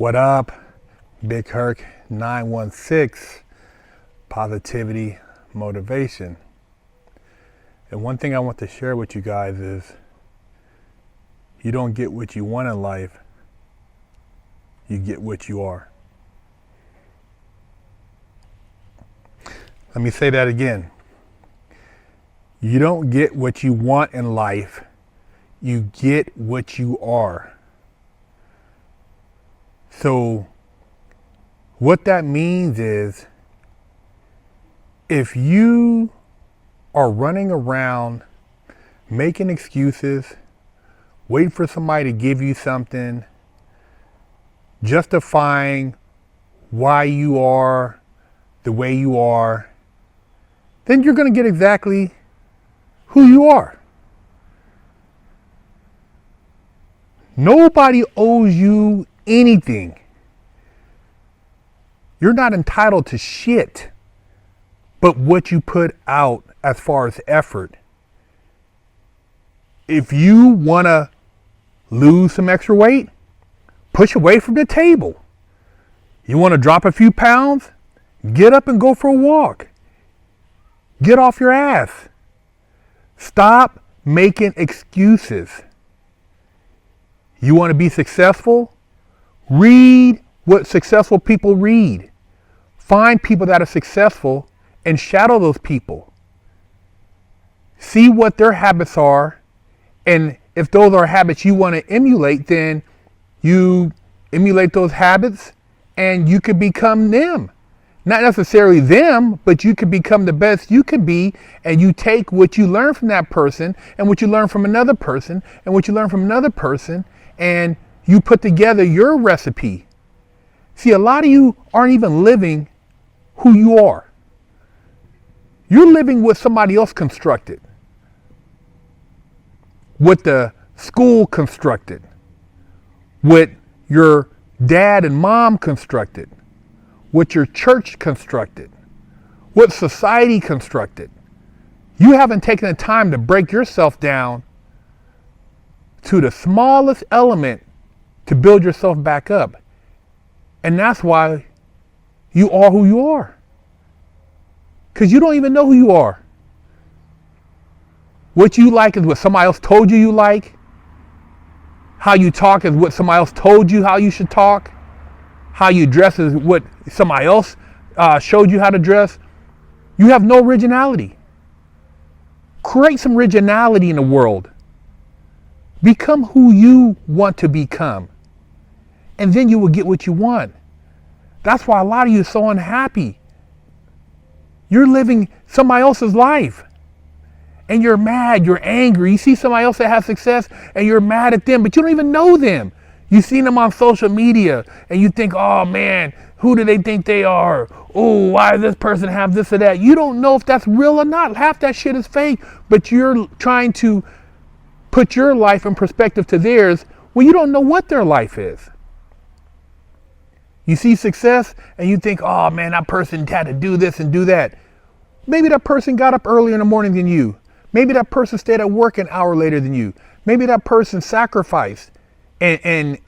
What up? Big Herc916, positivity, motivation. And one thing I want to share with you guys is you don't get what you want in life, you get what you are. Let me say that again. You don't get what you want in life, you get what you are. So what that means is if you are running around making excuses, waiting for somebody to give you something, justifying why you are the way you are, then you're going to get exactly who you are. Nobody owes you anything. You're not entitled to shit but what you put out as far as effort. If you want to lose some extra weight, push away from the table. You want to drop a few pounds? Get up and go for a walk. Get off your ass. Stop making excuses. You want to be successful? Read what successful people read. Find people that are successful and shadow those people. See what their habits are, and if those are habits you want to emulate, then you emulate those habits and you could become them. Not necessarily them, but you could become the best you could be, and you take what you learn from that person and what you learn from another person and what you learn from another person, and you put together your recipe. See, a lot of you aren't even living who you are. You're living what somebody else constructed, what the school constructed, what your dad and mom constructed, what your church constructed, what society constructed. You haven't taken the time to break yourself down to the smallest element to build yourself back up. And that's why you are who you are. Because you don't even know who you are. What you like is what somebody else told you like. How you talk is what somebody else told you how you should talk. How you dress is what somebody else showed you how to dress. You have no originality. Create some originality in the world. Become who you want to become. And then you will get what you want. That's why a lot of you are so unhappy. You're living somebody else's life. And you're mad, you're angry. You see somebody else that has success and you're mad at them, but you don't even know them. You've seen them on social media and you think, oh man, who do they think they are? Oh, why does this person have this or that? You don't know if that's real or not. Half that shit is fake, but you're trying to put your life in perspective to theirs when you don't know what their life is. You see success and you think, oh man, that person had to do this and do that. Maybe that person got up earlier in the morning than you. Maybe that person stayed at work an hour later than you. Maybe that person sacrificed and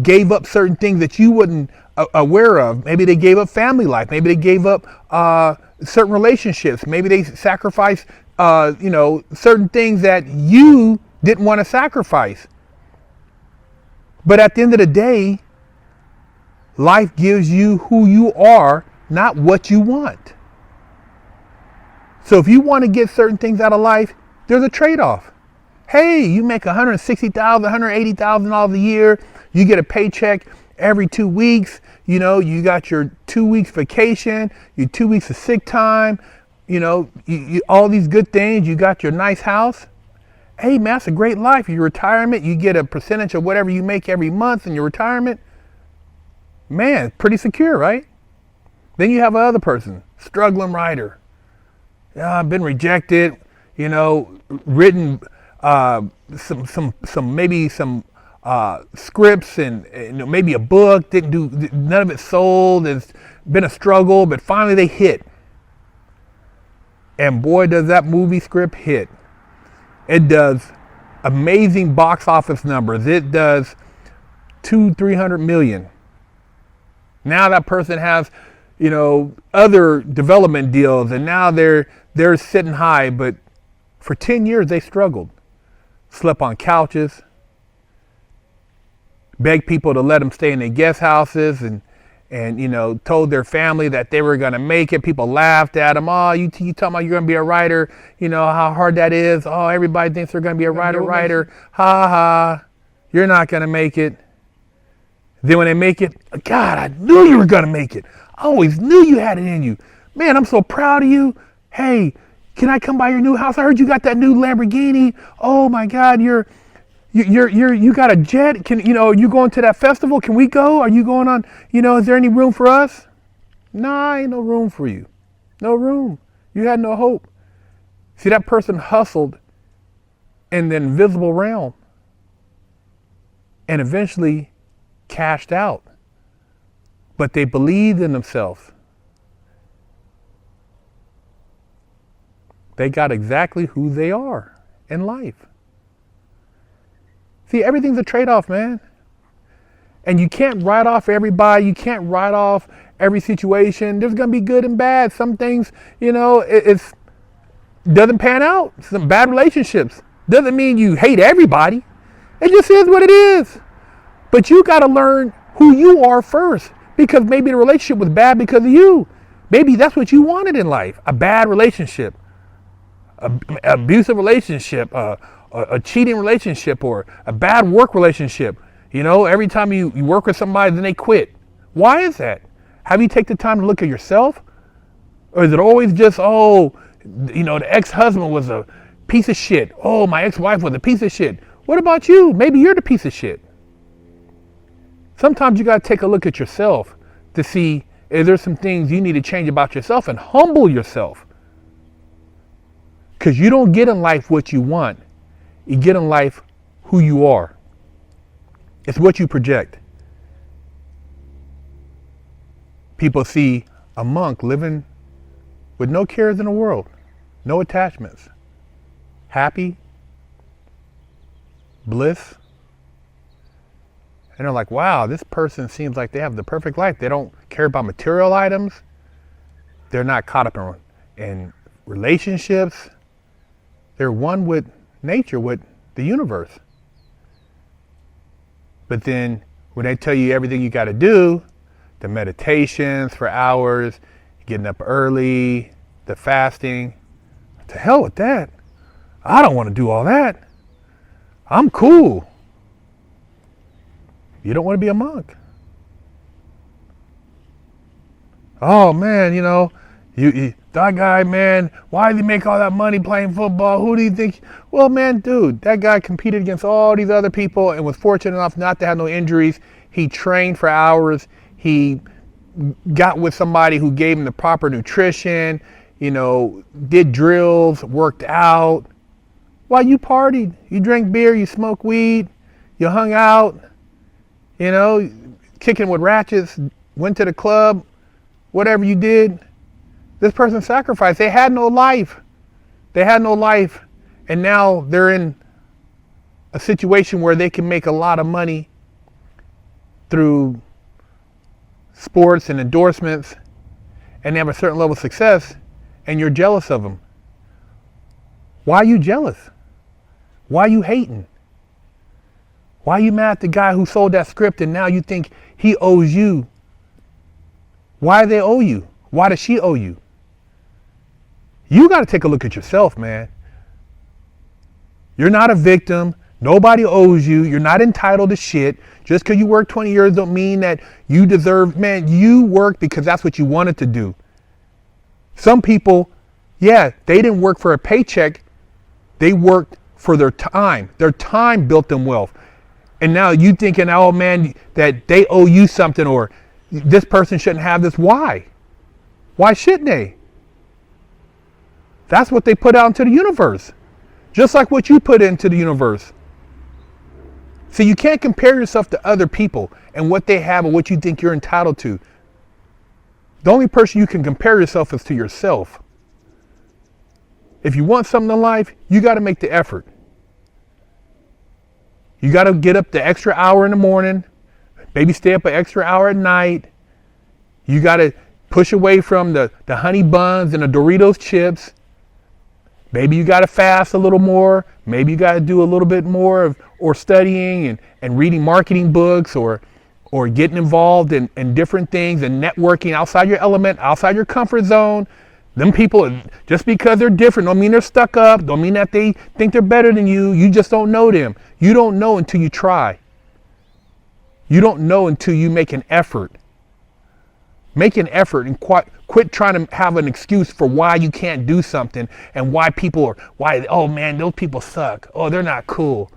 gave up certain things that you wasn't aware of. Maybe they gave up family life. Maybe they gave up certain relationships. Maybe they sacrificed certain things that you didn't want to sacrifice. But at the end of the day, life gives you who you are, not what you want. So if you want to get certain things out of life, there's a trade-off. Hey, you make $160,000, $180,000 a year. You get a paycheck every 2 weeks. You got your 2 weeks vacation, your 2 weeks of sick time. You all these good things. You got your nice house. Hey, man, that's a great life. Your retirement, you get a percentage of whatever you make every month in your retirement. Man, pretty secure, right? Then you have another person, struggling writer. Yeah, I've been rejected, written some scripts and maybe a book, didn't do, none of it sold. It's been a struggle, but finally they hit. And boy, does that movie script hit. It does amazing box office numbers. It does 200-300 million. Now that person has, other development deals, and now they're sitting high, but for 10 years they struggled. Slept on couches, begged people to let them stay in their guest houses, and told their family that they were going to make it. People laughed at them. Oh, you talking about you're going to be a writer? You know how hard that is? Oh, everybody thinks they're going to be a writer. Ha ha. You're not going to make it. Then when they make it, God, I knew you were going to make it. I always knew you had it in you. Man, I'm so proud of you. Hey, can I come by your new house? I heard you got that new Lamborghini. Oh my God, you got a jet. You going to that festival? Can we go? Are you going on? Is there any room for us? Nah, ain't no room for you. No room. You had no hope. See, that person hustled in the invisible realm and eventually cashed out. But they believed in themselves. They got exactly who they are in life. See, everything's a trade-off, man. And you can't write off everybody. You can't write off every situation. There's going to be good and bad. Some things, it doesn't pan out. Some bad relationships. Doesn't mean you hate everybody. It just is what it is. But you got to learn who you are first, because maybe the relationship was bad because of you. Maybe that's what you wanted in life, a bad relationship, an abusive relationship, a cheating relationship, or a bad work relationship. Every time you work with somebody, then they quit. Why is that? Have you taken the time to look at yourself? Or is it always just, the ex-husband was a piece of shit. Oh, my ex-wife was a piece of shit. What about you? Maybe you're the piece of shit. Sometimes you got to take a look at yourself to see, is there some things you need to change about yourself, and humble yourself. Because you don't get in life what you want. You get in life who you are. It's what you project. People see a monk living with no cares in the world, no attachments, happy, bliss. And they're like, wow, this person seems like they have the perfect life. They don't care about material items. They're not caught up in relationships. They're one with nature, with the universe. But then when they tell you everything you got to do, the meditations for hours, getting up early, the fasting, to hell with that. I don't want to do all that. I'm cool. You don't want to be a monk. Oh man, that guy, man, why did he make all that money playing football? Who do you think? Well, man, dude, that guy competed against all these other people and was fortunate enough not to have no injuries. He trained for hours. He got with somebody who gave him the proper nutrition, did drills, worked out. While you partied, you drank beer, you smoked weed, you hung out, kicking with ratchets, went to the club, whatever you did. This person sacrificed. They had no life. And now they're in a situation where they can make a lot of money through sports and endorsements, and they have a certain level of success, and you're jealous of them. Why are you jealous? Why are you hating? Why are you mad at the guy who sold that script and now you think he owes you? Why do they owe you? Why does she owe you? You got to take a look at yourself, man. You're not a victim. Nobody owes you. You're not entitled to shit. Just because you work 20 years don't mean that you deserve, man, you work because that's what you wanted to do. Some people, they didn't work for a paycheck. They worked for their time. Their time built them wealth. And now you thinking, oh man, that they owe you something, or this person shouldn't have this. Why? Why shouldn't they? That's what they put out into the universe. Just like what you put into the universe. See, you can't compare yourself to other people and what they have and what you think you're entitled to. The only person you can compare yourself is to yourself. If you want something in life, you got to make the effort. You got to get up the extra hour in the morning, Maybe stay up an extra hour at night. You got to push away from the honey buns and the Doritos chips. Maybe you got to fast a little more. Maybe you got to do a little bit more of or studying and reading marketing books or getting involved in different things and networking outside your element, outside your comfort zone. Them people, just because they're different, don't mean they're stuck up, don't mean that they think they're better than you. You just don't know them. You don't know until you try. You don't know until you make an effort. Make an effort and quit trying to have an excuse for why you can't do something and oh man, those people suck. Oh, they're not cool.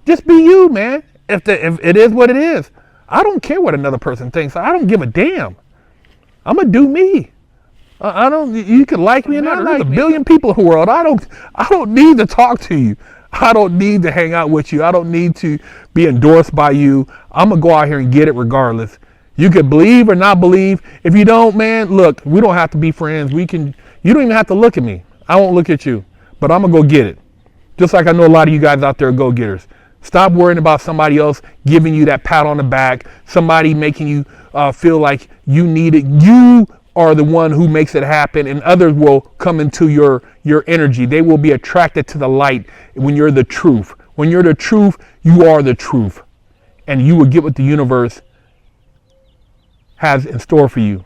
Just be you, man. If it is what it is. I don't care what another person thinks. I don't give a damn. I'm gonna do me. You can like me or not. There's a billion people in the world. I don't need to talk to you. I don't need to hang out with you. I don't need to be endorsed by you. I'm gonna go out here and get it regardless. You could believe or not believe. If you don't, man, look, we don't have to be friends. You don't even have to look at me. I won't look at you, but I'm gonna go get it. Just like I know a lot of you guys out there are go-getters. Stop worrying about somebody else giving you that pat on the back, somebody making you feel like you need it. You are the one who makes it happen, and others will come into your energy. They will be attracted to the light when you're the truth. When you're the truth, you are the truth, and you will get what the universe has in store for you.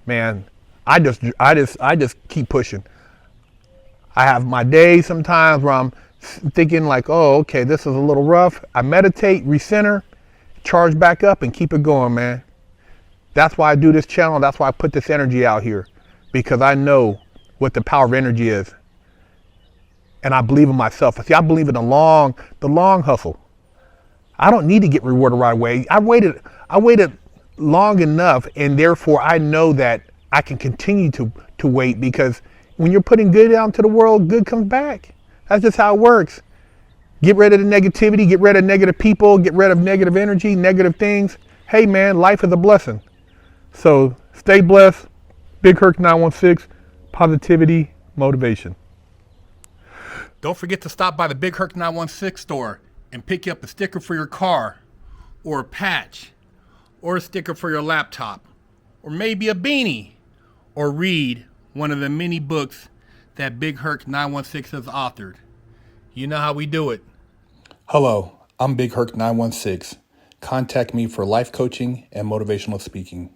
Man, I just keep pushing. I have my days sometimes where I'm thinking like, oh, okay, this is a little rough. I meditate, recenter, charge back up, and keep it going, man. That's why I do this channel. That's why I put this energy out here, because I know what the power of energy is, and I believe in myself. See, I believe in the long hustle. I don't need to get rewarded right away. I waited long enough, and therefore I know that I can continue to wait, because when you're putting good out into the world, good comes back. That's just how it works. Get rid of the negativity, get rid of negative people, get rid of negative energy, negative things. Hey man, life is a blessing. So stay blessed. Big Herc916, positivity, motivation. Don't forget to stop by the Big Herc916 store and pick up a sticker for your car, or a patch, or a sticker for your laptop, or maybe a beanie, or read one of the many books that Big Herc916 has authored. You know how we do it. Hello, I'm Big Herc916. Contact me for life coaching and motivational speaking.